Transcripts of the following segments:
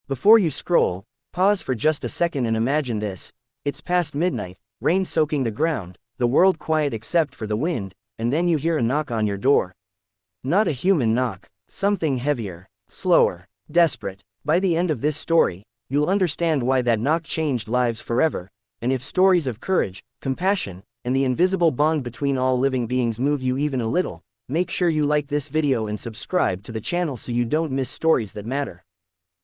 Before you scroll, pause for just a second and imagine this. It's past midnight, rain soaking the ground, the world quiet except for the wind, and then you hear a knock on your door. Not a human knock, something heavier, slower, desperate. By the end of this story, you'll understand why that knock changed lives forever, and if stories of courage, compassion, and the invisible bond between all living beings move you even a little, make sure you like this video and subscribe to the channel so you don't miss stories that matter.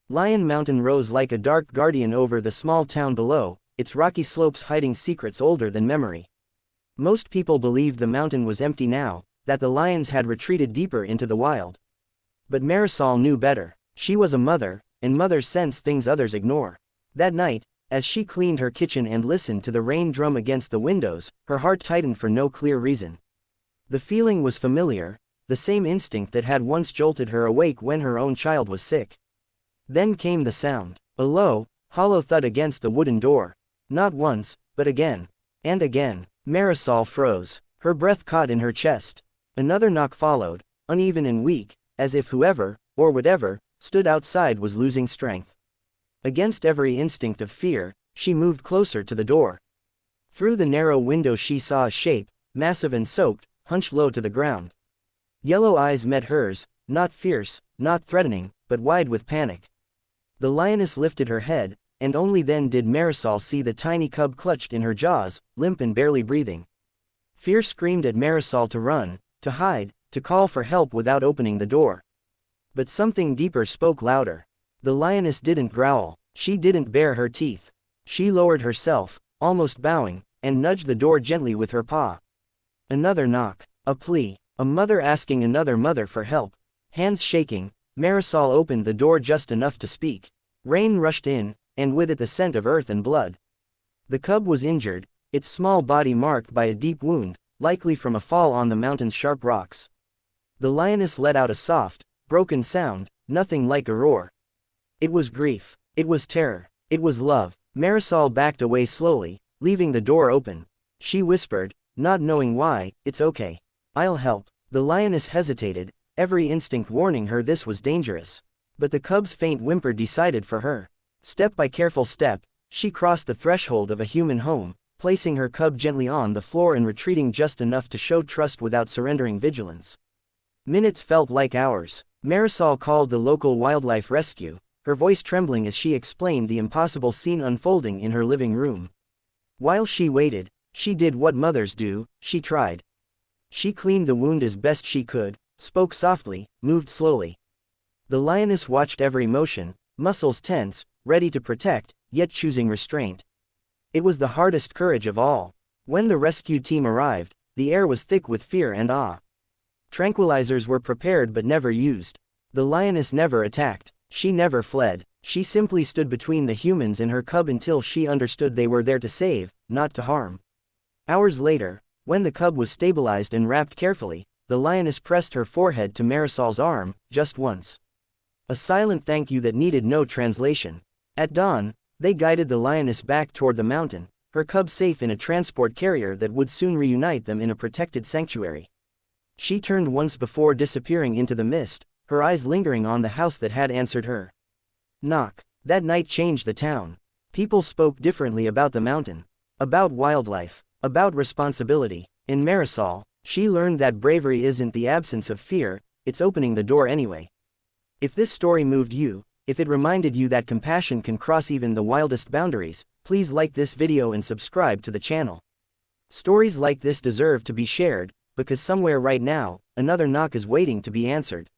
Lion Mountain rose like a dark guardian over the small town below, its rocky slopes hiding secrets older than memory. Most people believed the mountain was empty now, that the lions had retreated deeper into the wild. But Marisol knew better. She was a mother, and mothers sense things others ignore. That night, as she cleaned her kitchen and listened to the rain drum against the windows, her heart tightened for no clear reason. The feeling was familiar, the same instinct that had once jolted her awake when her own child was sick. Then came the sound, a low, hollow thud against the wooden door. Not once, but again. And again. Marisol froze, her breath caught in her chest. Another knock followed, uneven and weak, as if whoever, or whatever, stood outside was losing strength. Against every instinct of fear, she moved closer to the door. Through the narrow window she saw a shape, massive and soaked, hunched low to the ground. Yellow eyes met hers, not fierce, not threatening, but wide with panic. The lioness lifted her head, and only then did Marisol see the tiny cub clutched in her jaws, limp and barely breathing. Fear screamed at Marisol to run, to hide, to call for help without opening the door. But something deeper spoke louder. The lioness didn't growl, she didn't bare her teeth. She lowered herself, almost bowing, and nudged the door gently with her paw. Another knock, a plea, a mother asking another mother for help. Hands shaking, Marisol opened the door just enough to speak. Rain rushed in, and with it the scent of earth and blood. The cub was injured, its small body marked by a deep wound, likely from a fall on the mountain's sharp rocks. The lioness let out a soft, broken sound, nothing like a roar. It was grief, it was terror, it was love. Marisol backed away slowly, leaving the door open. She whispered, not knowing why, "It's okay. I'll help." The lioness hesitated, every instinct warning her this was dangerous. But the cub's faint whimper decided for her. Step by careful step, she crossed the threshold of a human home, placing her cub gently on the floor and retreating just enough to show trust without surrendering vigilance. Minutes felt like hours. Marisol called the local wildlife rescue, her voice trembling as she explained the impossible scene unfolding in her living room. While she waited, she did what mothers do, she tried. She cleaned the wound as best she could, spoke softly, moved slowly. The lioness watched every motion, muscles tense, ready to protect, yet choosing restraint. It was the hardest courage of all. When the rescue team arrived, the air was thick with fear and awe. Tranquilizers were prepared but never used. The lioness never attacked, she never fled, she simply stood between the humans and her cub until she understood they were there to save, not to harm. Hours later, when the cub was stabilized and wrapped carefully, the lioness pressed her forehead to Marisol's arm, just once. A silent thank you that needed no translation. At dawn, they guided the lioness back toward the mountain, her cub safe in a transport carrier that would soon reunite them in a protected sanctuary. She turned once before disappearing into the mist, her eyes lingering on the house that had answered her knock. That night changed the town. People spoke differently about the mountain, about wildlife, about responsibility. In Marisol, she learned that bravery isn't the absence of fear, it's opening the door anyway. If this story moved you, if it reminded you that compassion can cross even the wildest boundaries, please like this video and subscribe to the channel. Stories like this deserve to be shared, because somewhere right now, another knock is waiting to be answered.